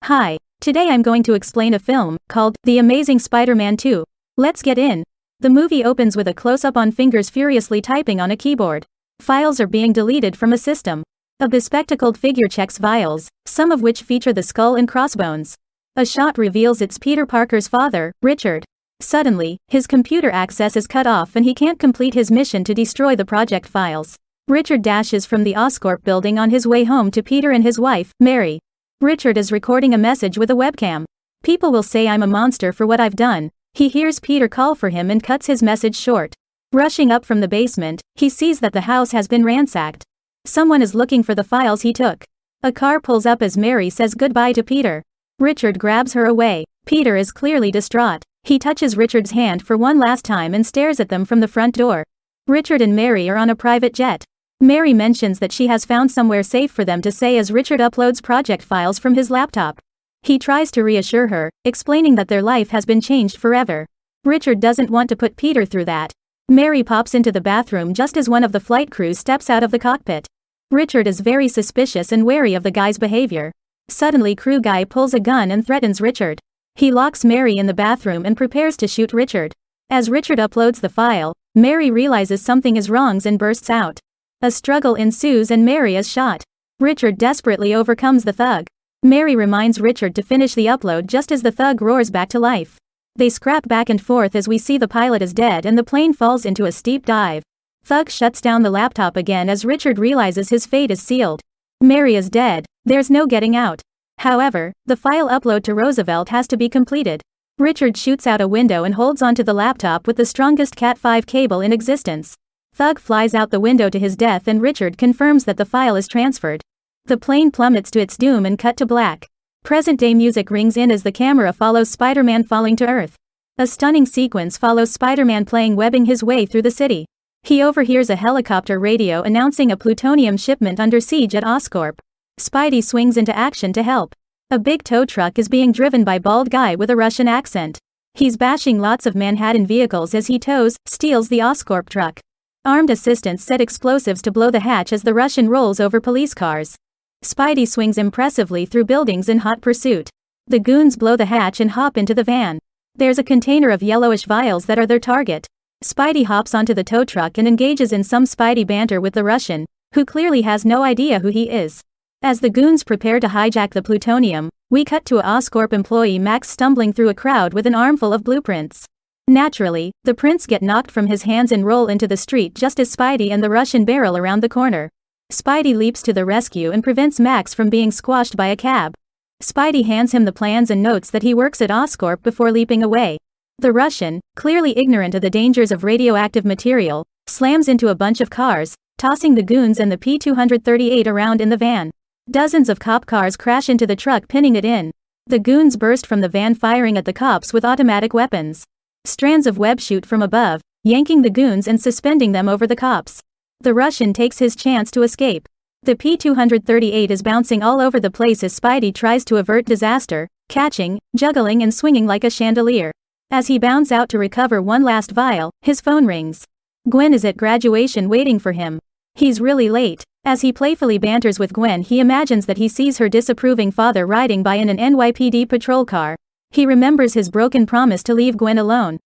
Hi, today I'm going to explain a film called The Amazing Spider-Man 2. Let's get in. The movie opens with a close-up on fingers furiously typing on a keyboard. Files are being deleted from a system. A bespectacled figure checks files, some of which feature the skull and crossbones. A shot reveals it's Peter Parker's father, Richard. Suddenly, his computer access is cut off and he can't complete his mission to destroy the project files. Richard dashes from the OsCorp building on his way home to Peter and his wife, Mary. Richard is recording a message with a webcam. People will say I'm a monster for what I've done. He hears Peter call for him and cuts his message short. Rushing up from the basement, he sees that the house has been ransacked. Someone is looking for the files he took. A car pulls up as Mary says goodbye to Peter. Richard grabs her away. Peter is clearly distraught. He touches Richard's hand for one last time and stares at them from the front door. Richard and Mary are on a private jet. Mary mentions that she has found somewhere safe for them to stay as Richard uploads project files from his laptop. He tries to reassure her, explaining that their life has been changed forever. Richard doesn't want to put Peter through that. Mary pops into the bathroom just as one of the flight crew steps out of the cockpit. Richard is very suspicious and wary of the guy's behavior. Suddenly crew guy pulls a gun and threatens Richard. He locks Mary in the bathroom and prepares to shoot Richard. As Richard uploads the file, Mary realizes something is wrong and bursts out. A struggle ensues and Mary is shot. Richard desperately overcomes the thug. Mary reminds Richard to finish the upload just as the thug roars back to life. They scrap back and forth as we see the pilot is dead and the plane falls into a steep dive. Thug shuts down the laptop again as Richard realizes his fate is sealed. Mary is dead. There's no getting out. However, the file upload to Roosevelt has to be completed. Richard shoots out a window and holds onto the laptop with the strongest Cat5 cable in existence. Thug flies out the window to his death and Richard confirms that the file is transferred. The plane plummets to its doom and cut to black. Present-day music rings in as the camera follows Spider-Man falling to Earth. A stunning sequence follows Spider-Man playing webbing his way through the city. He overhears a helicopter radio announcing a plutonium shipment under siege at OsCorp. Spidey swings into action to help. A big tow truck is being driven by bald guy with a Russian accent. He's bashing lots of Manhattan vehicles as he steals the OsCorp truck. Armed assistants set explosives to blow the hatch as the Russian rolls over police cars. Spidey swings impressively through buildings in hot pursuit. The goons blow the hatch and hop into the van. There's a container of yellowish vials that are their target. Spidey hops onto the tow truck and engages in some Spidey banter with the Russian, who clearly has no idea who he is. As the goons prepare to hijack the plutonium, we cut to a OsCorp employee Max stumbling through a crowd with an armful of blueprints. Naturally, the prints get knocked from his hands and roll into the street just as Spidey and the Russian barrel around the corner. Spidey leaps to the rescue and prevents Max from being squashed by a cab. Spidey hands him the plans and notes that he works at OsCorp before leaping away. The Russian, clearly ignorant of the dangers of radioactive material, slams into a bunch of cars, tossing the goons and the P-238 around in the van. Dozens of cop cars crash into the truck, pinning it in. The goons burst from the van firing at the cops with automatic weapons. Strands of web shoot from above, yanking the goons and suspending them over the cops. The Russian takes his chance to escape. The P-238 is bouncing all over the place as Spidey tries to avert disaster, catching, juggling and swinging like a chandelier. As he bounds out to recover one last vial, his phone rings. Gwen is at graduation waiting for him. He's really late. As he playfully banters with Gwen, he imagines that he sees her disapproving father riding by in an NYPD patrol car. He remembers his broken promise to leave Gwen alone.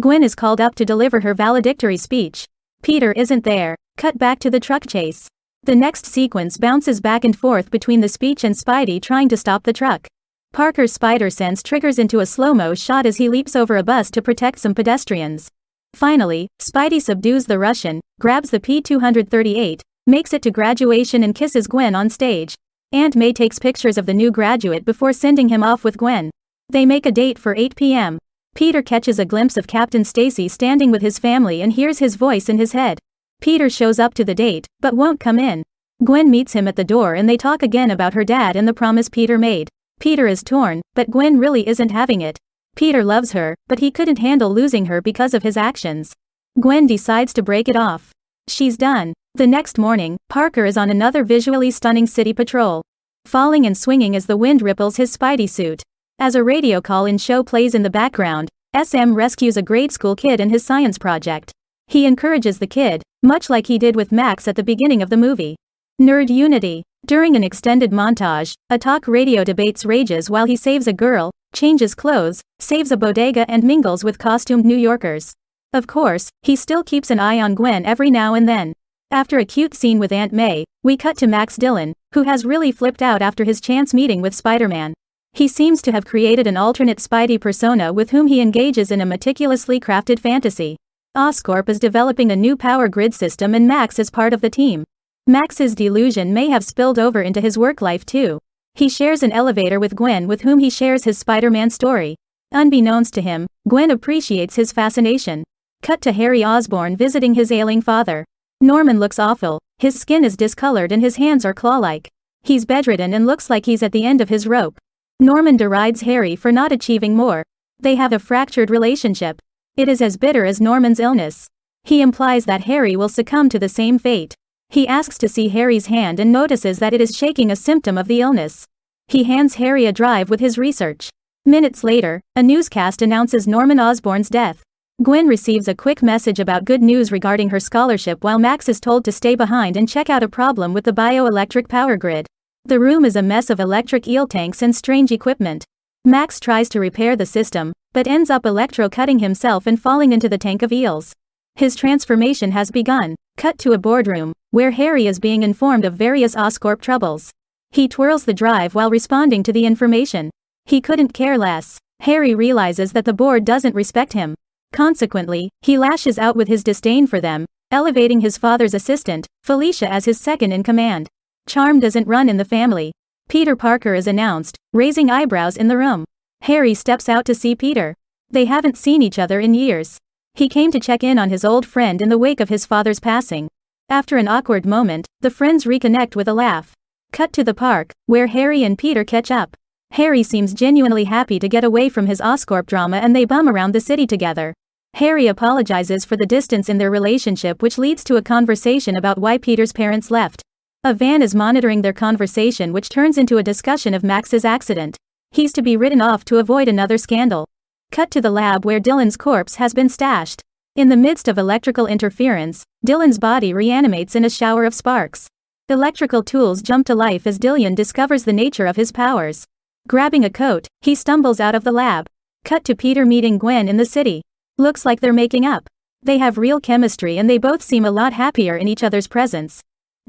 Gwen is called up to deliver her valedictory speech. Peter isn't there. Cut back to the truck chase. The next sequence bounces back and forth between the speech and Spidey trying to stop the truck. Parker's spider sense triggers into a slow-mo shot as he leaps over a bus to protect some pedestrians. Finally, Spidey subdues the Russian, grabs the P-238, makes it to graduation and kisses Gwen on stage. Aunt May takes pictures of the new graduate before sending him off with Gwen. They make a date for 8 p.m. Peter catches a glimpse of Captain Stacy standing with his family and hears his voice in his head. Peter shows up to the date, but won't come in. Gwen meets him at the door and they talk again about her dad and the promise Peter made. Peter is torn, but Gwen really isn't having it. Peter loves her, but he couldn't handle losing her because of his actions. Gwen decides to break it off. She's done. The next morning, Parker is on another visually stunning city patrol. Falling and swinging as the wind ripples his Spidey suit. As a radio call-in show plays in the background, SM rescues a grade school kid in his science project. He encourages the kid, much like he did with Max at the beginning of the movie. Nerd unity. During an extended montage, a talk radio debates rages while he saves a girl, changes clothes, saves a bodega and mingles with costumed New Yorkers. Of course, he still keeps an eye on Gwen every now and then. After a cute scene with Aunt May, we cut to Max Dillon, who has really flipped out after his chance meeting with Spider-Man. He seems to have created an alternate Spidey persona with whom he engages in a meticulously crafted fantasy. OsCorp is developing a new power grid system and Max is part of the team. Max's delusion may have spilled over into his work life too. He shares an elevator with Gwen, with whom he shares his Spider-Man story. Unbeknownst to him, Gwen appreciates his fascination. Cut to Harry Osborn visiting his ailing father. Norman looks awful, his skin is discolored and his hands are claw-like. He's bedridden and looks like he's at the end of his rope. Norman derides Harry for not achieving more. They have a fractured relationship. It is as bitter as Norman's illness. He implies that Harry will succumb to the same fate. He asks to see Harry's hand and notices that it is shaking, a symptom of the illness. He hands Harry a drive with his research. Minutes later, a newscast announces Norman Osborn's death. Gwen receives a quick message about good news regarding her scholarship while Max is told to stay behind and check out a problem with the bioelectric power grid. The room is a mess of electric eel tanks and strange equipment. Max tries to repair the system, but ends up electro-cutting himself and falling into the tank of eels. His transformation has begun. Cut to a boardroom, where Harry is being informed of various OsCorp troubles. He twirls the drive while responding to the information. He couldn't care less. Harry realizes that the board doesn't respect him. Consequently, he lashes out with his disdain for them, elevating his father's assistant, Felicia, as his second in command. Charm doesn't run in the family. Peter Parker is announced, raising eyebrows in the room. Harry steps out to see Peter. They haven't seen each other in years. He came to check in on his old friend in the wake of his father's passing. After an awkward moment, the friends reconnect with a laugh. Cut to the park, where Harry and Peter catch up. Harry seems genuinely happy to get away from his OsCorp drama and they bum around the city together. Harry apologizes for the distance in their relationship, which leads to a conversation about why Peter's parents left. A van is monitoring their conversation, which turns into a discussion of Max's accident. He's to be written off to avoid another scandal. Cut to the lab where Dylan's corpse has been stashed. In the midst of electrical interference, Dylan's body reanimates in a shower of sparks. Electrical tools jump to life as Dylan discovers the nature of his powers. Grabbing a coat, he stumbles out of the lab. Cut to Peter meeting Gwen in the city. Looks like they're making up. They have real chemistry and they both seem a lot happier in each other's presence.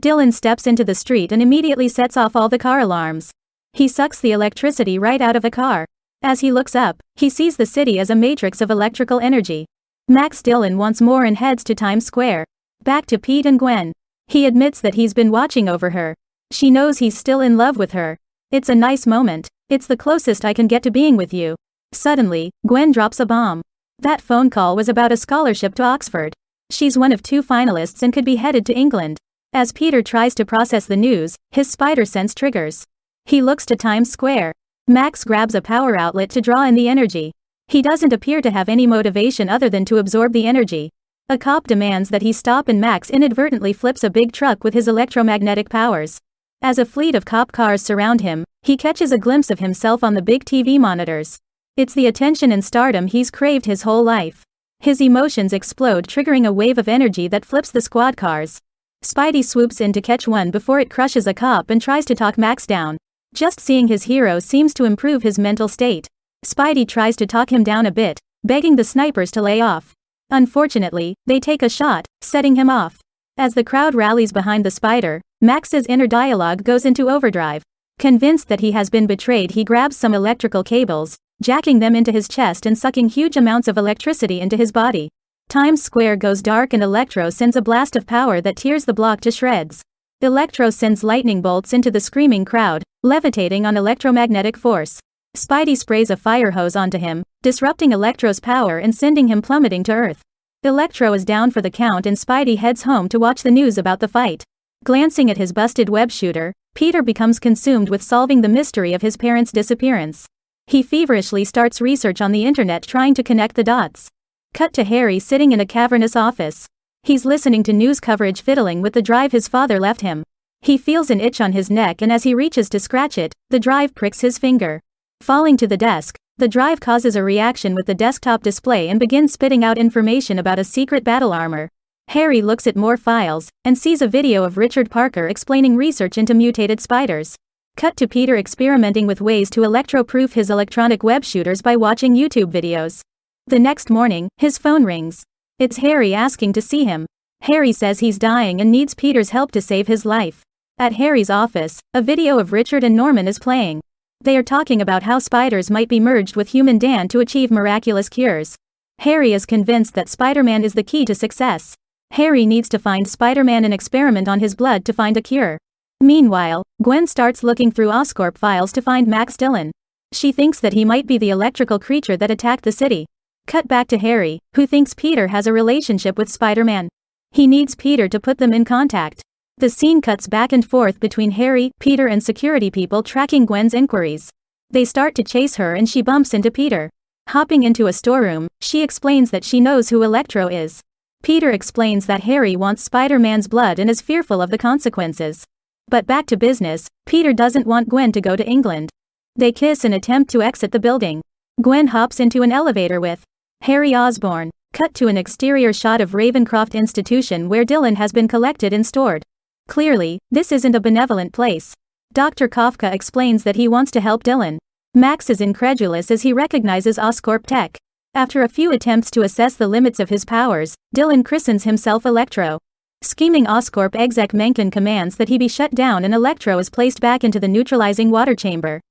Dylan steps into the street and immediately sets off all the car alarms. He sucks the electricity right out of a car. As he looks up, he sees the city as a matrix of electrical energy. Max Dillon wants more and heads to Times Square. Back to Pete and Gwen. He admits that he's been watching over her. She knows he's still in love with her. It's a nice moment. It's the closest I can get to being with you. Suddenly, Gwen drops a bomb. That phone call was about a scholarship to Oxford. She's one of 2 finalists and could be headed to England. As Peter tries to process the news, his spider sense triggers. He looks to Times Square. Max grabs a power outlet to draw in the energy. He doesn't appear to have any motivation other than to absorb the energy. A cop demands that he stop and Max inadvertently flips a big truck with his electromagnetic powers. As a fleet of cop cars surround him, he catches a glimpse of himself on the big TV monitors. It's the attention and stardom he's craved his whole life. His emotions explode, triggering a wave of energy that flips the squad cars. Spidey swoops in to catch one before it crushes a cop and tries to talk Max down. Just seeing his hero seems to improve his mental state. Spidey tries to talk him down a bit, begging the snipers to lay off. Unfortunately, they take a shot, setting him off. As the crowd rallies behind the spider, Max's inner dialogue goes into overdrive. Convinced that he has been betrayed, he grabs some electrical cables, jacking them into his chest and sucking huge amounts of electricity into his body. Times Square goes dark and Electro sends a blast of power that tears the block to shreds. Electro sends lightning bolts into the screaming crowd, levitating on electromagnetic force. Spidey sprays a fire hose onto him, disrupting Electro's power and sending him plummeting to Earth. Electro is down for the count and Spidey heads home to watch the news about the fight. Glancing at his busted web shooter, Peter becomes consumed with solving the mystery of his parents' disappearance. He feverishly starts research on the internet trying to connect the dots. Cut to Harry sitting in a cavernous office. He's listening to news coverage, fiddling with the drive his father left him. He feels an itch on his neck and as he reaches to scratch it, the drive pricks his finger. Falling to the desk, the drive causes a reaction with the desktop display and begins spitting out information about a secret battle armor. Harry looks at more files, and sees a video of Richard Parker explaining research into mutated spiders. Cut to Peter experimenting with ways to electro-proof his electronic web shooters by watching YouTube videos. The next morning, his phone rings. It's Harry asking to see him. Harry says he's dying and needs Peter's help to save his life. At Harry's office, a video of Richard and Norman is playing. They are talking about how spiders might be merged with human Dan to achieve miraculous cures. Harry is convinced that Spider-Man is the key to success. Harry needs to find Spider-Man and experiment on his blood to find a cure. Meanwhile, Gwen starts looking through OsCorp files to find Max Dillon. She thinks that he might be the electrical creature that attacked the city. Cut back to Harry, who thinks Peter has a relationship with Spider-Man. He needs Peter to put them in contact. The scene cuts back and forth between Harry, Peter and security people tracking Gwen's inquiries. They start to chase her and she bumps into Peter. Hopping into a storeroom, she explains that she knows who Electro is. Peter explains that Harry wants Spider-Man's blood and is fearful of the consequences. But back to business, Peter doesn't want Gwen to go to England. They kiss and attempt to exit the building. Gwen hops into an elevator with Harry Osborn. Cut to an exterior shot of Ravencroft Institution where Dillon has been collected and stored. Clearly, this isn't a benevolent place. Dr. Kafka explains that he wants to help Dillon. Max is incredulous as he recognizes OsCorp tech. After a few attempts to assess the limits of his powers, Dillon christens himself Electro. Scheming OsCorp exec Mencken commands that he be shut down and Electro is placed back into the neutralizing water chamber.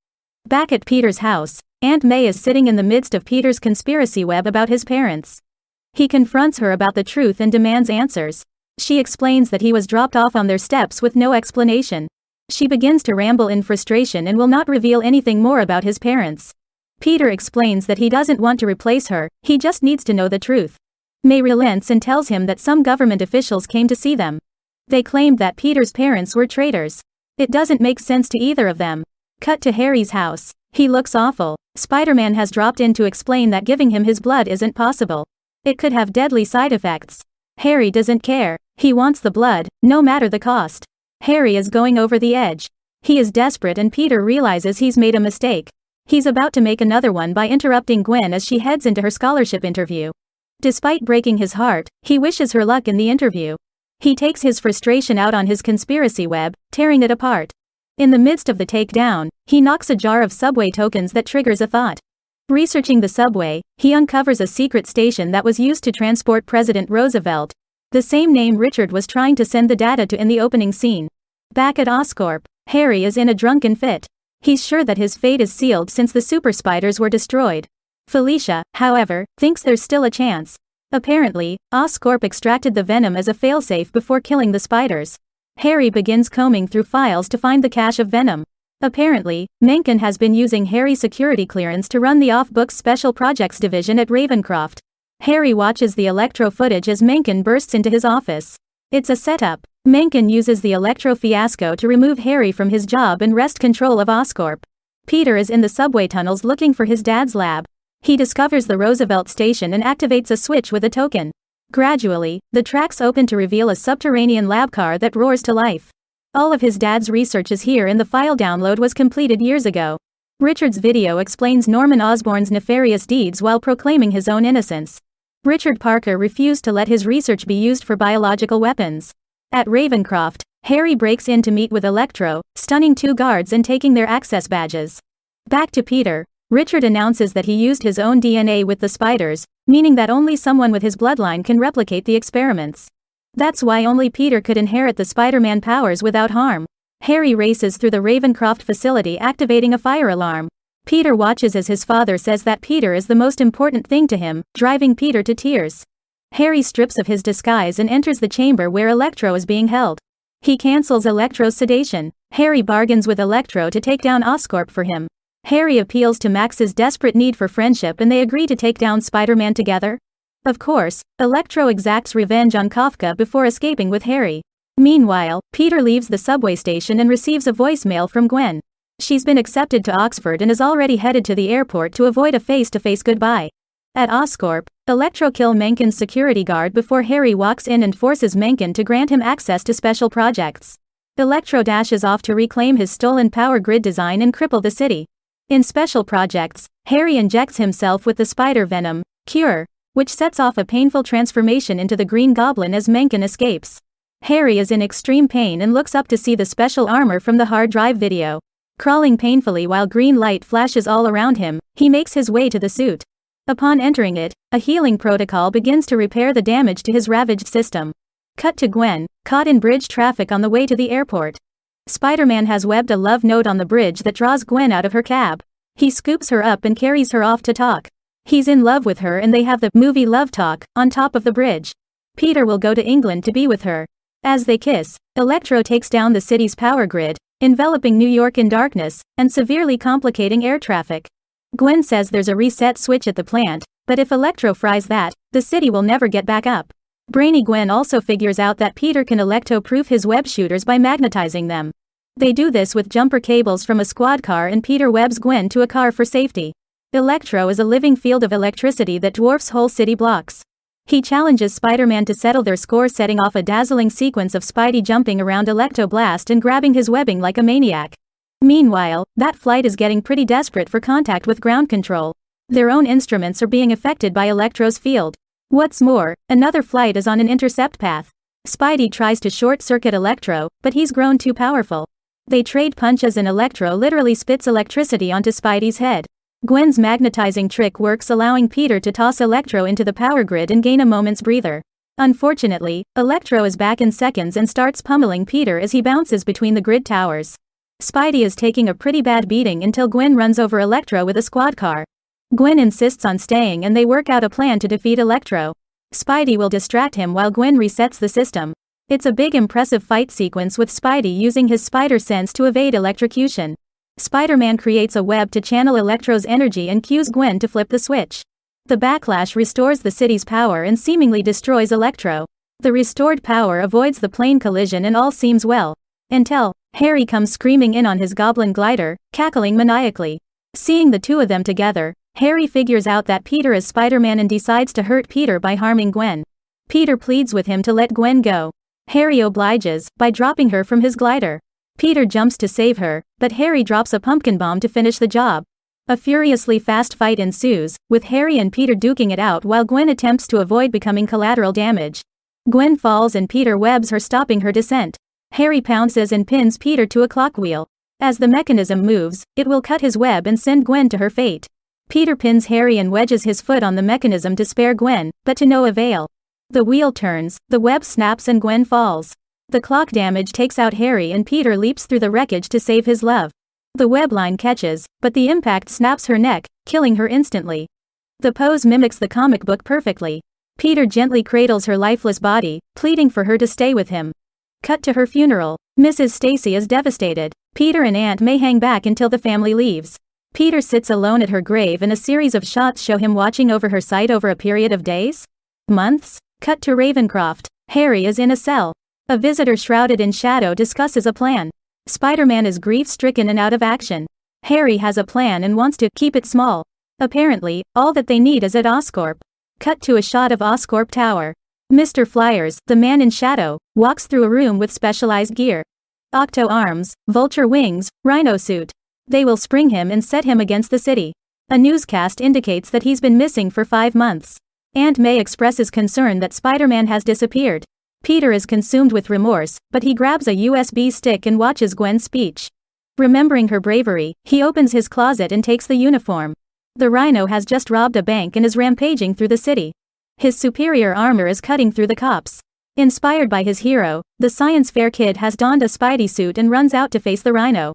Back at Peter's house, Aunt May is sitting in the midst of Peter's conspiracy web about his parents. He confronts her about the truth and demands answers. She explains that he was dropped off on their steps with no explanation. She begins to ramble in frustration and will not reveal anything more about his parents. Peter explains that he doesn't want to replace her, he just needs to know the truth. May relents and tells him that some government officials came to see them. They claimed that Peter's parents were traitors. It doesn't make sense to either of them. Cut to Harry's house. He looks awful. Spider-Man has dropped in to explain that giving him his blood isn't possible. It could have deadly side effects. Harry doesn't care. He wants the blood, no matter the cost. Harry is going over the edge. He is desperate and Peter realizes he's made a mistake. He's about to make another one by interrupting Gwen as she heads into her scholarship interview. Despite breaking his heart, he wishes her luck in the interview. He takes his frustration out on his conspiracy web, tearing it apart. In the midst of the takedown, he knocks a jar of subway tokens that triggers a thought. Researching the subway, he uncovers a secret station that was used to transport President Roosevelt, the same name Richard was trying to send the data to in the opening scene. Back at OsCorp, Harry is in a drunken fit. He's sure that his fate is sealed since the super spiders were destroyed. Felicia, however, thinks there's still a chance. Apparently, OsCorp extracted the venom as a failsafe before killing the spiders. Harry begins combing through files to find the cache of venom. Apparently, Mencken has been using Harry's security clearance to run the off-books special projects division at Ravencroft. Harry watches the Electro footage as Mencken bursts into his office. It's a setup. Mencken uses the Electro fiasco to remove Harry from his job and wrest control of OsCorp. Peter is in the subway tunnels looking for his dad's lab. He discovers the Roosevelt station and activates a switch with a token. Gradually, the tracks open to reveal a subterranean lab car that roars to life. All of his dad's research is here and the file download was completed years ago. Richard's video explains Norman Osborn's nefarious deeds while proclaiming his own innocence. Richard Parker refused to let his research be used for biological weapons. At Ravencroft, Harry breaks in to meet with Electro, stunning two guards and taking their access badges. Back to Peter, Richard announces that he used his own DNA with the spiders, meaning that only someone with his bloodline can replicate the experiments. That's why only Peter could inherit the Spider-Man powers without harm. Harry races through the Ravencroft facility activating a fire alarm. Peter watches as his father says that Peter is the most important thing to him, driving Peter to tears. Harry strips of his disguise and enters the chamber where Electro is being held. He cancels Electro's sedation. Harry bargains with Electro to take down OsCorp for him. Harry appeals to Max's desperate need for friendship and they agree to take down Spider-Man together. Of course, Electro exacts revenge on Kafka before escaping with Harry. Meanwhile, Peter leaves the subway station and receives a voicemail from Gwen. She's been accepted to Oxford and is already headed to the airport to avoid a face-to-face goodbye. At OsCorp, Electro kills Mencken's security guard before Harry walks in and forces Mencken to grant him access to special projects. Electro dashes off to reclaim his stolen power grid design and cripple the city. In special projects, Harry injects himself with the spider venom cure. which sets off a painful transformation into the Green Goblin as Mencken escapes. Harry is in extreme pain and looks up to see the special armor from the hard drive video. Crawling painfully while green light flashes all around him, he makes his way to the suit. Upon entering it, a healing protocol begins to repair the damage to his ravaged system. Cut to Gwen, caught in bridge traffic on the way to the airport. Spider-Man has webbed a love note on the bridge that draws Gwen out of her cab. He scoops her up and carries her off to talk. He's in love with her and they have the movie love talk on top of the bridge. Peter will go to England to be with her. As they kiss, Electro takes down the city's power grid, enveloping New York in darkness and severely complicating air traffic. Gwen says there's a reset switch at the plant, but if Electro fries that, the city will never get back up. Brainy Gwen also figures out that Peter can Electro-proof his web shooters by magnetizing them. They do this with jumper cables from a squad car and Peter webs Gwen to a car for safety. Electro is a living field of electricity that dwarfs whole city blocks. He challenges Spider-Man to settle their score, setting off a dazzling sequence of Spidey jumping around Electro-Blast and grabbing his webbing like a maniac. Meanwhile, that flight is getting pretty desperate for contact with ground control. Their own instruments are being affected by Electro's field. What's more, another flight is on an intercept path. Spidey tries to short-circuit Electro, but he's grown too powerful. They trade punches and Electro literally spits electricity onto Spidey's head. Gwen's magnetizing trick works, allowing Peter to toss Electro into the power grid and gain a moment's breather. Unfortunately, Electro is back in seconds and starts pummeling Peter as he bounces between the grid towers. Spidey is taking a pretty bad beating until Gwen runs over Electro with a squad car. Gwen insists on staying and they work out a plan to defeat Electro. Spidey will distract him while Gwen resets the system. It's a big impressive fight sequence with Spidey using his spider sense to evade electrocution. Spider-Man creates a web to channel Electro's energy and cues Gwen to flip the switch. The backlash restores the city's power and seemingly destroys Electro. The restored power avoids the plane collision and all seems well. Until Harry comes screaming in on his goblin glider, cackling maniacally. Seeing the two of them together, Harry figures out that Peter is Spider-Man and decides to hurt Peter by harming Gwen. Peter pleads with him to let Gwen go. Harry obliges by dropping her from his glider. Peter jumps to save her, but Harry drops a pumpkin bomb to finish the job. A furiously fast fight ensues, with Harry and Peter duking it out while Gwen attempts to avoid becoming collateral damage. Gwen falls and Peter webs her, stopping her descent. Harry pounces and pins Peter to a clock wheel. As the mechanism moves, it will cut his web and send Gwen to her fate. Peter pins Harry and wedges his foot on the mechanism to spare Gwen, but to no avail. The wheel turns, the web snaps and Gwen falls. The clock damage takes out Harry and Peter leaps through the wreckage to save his love. The web line catches, but the impact snaps her neck, killing her instantly. The pose mimics the comic book perfectly. Peter gently cradles her lifeless body, pleading for her to stay with him. Cut to her funeral. Mrs. Stacy is devastated. Peter and Aunt May hang back until the family leaves. Peter sits alone at her grave and a series of shots show him watching over her site over a period of days? Months? Cut to Ravencroft. Harry is in a cell. A visitor shrouded in shadow discusses a plan. Spider-Man is grief-stricken and out of action. Harry has a plan and wants to keep it small. Apparently, all that they need is at OsCorp. Cut to a shot of OsCorp Tower. Mr. Flyers, the man in shadow, walks through a room with specialized gear. Octo arms, vulture wings, rhino suit. They will spring him and set him against the city. A newscast indicates that he's been missing for 5 months. Aunt May expresses concern that Spider-Man has disappeared. Peter is consumed with remorse, but he grabs a USB stick and watches Gwen's speech. Remembering her bravery, he opens his closet and takes the uniform. The Rhino has just robbed a bank and is rampaging through the city. His superior armor is cutting through the cops. Inspired by his hero, the science fair kid has donned a Spidey suit and runs out to face the Rhino.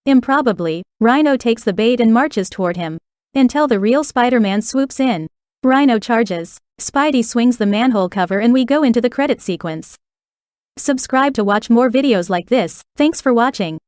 Improbably, Rhino takes the bait and marches toward him. Until the real Spider-Man swoops in. Rhino charges. Spidey swings the manhole cover and we go into the credit sequence. Subscribe to watch more videos like this. Thanks for watching.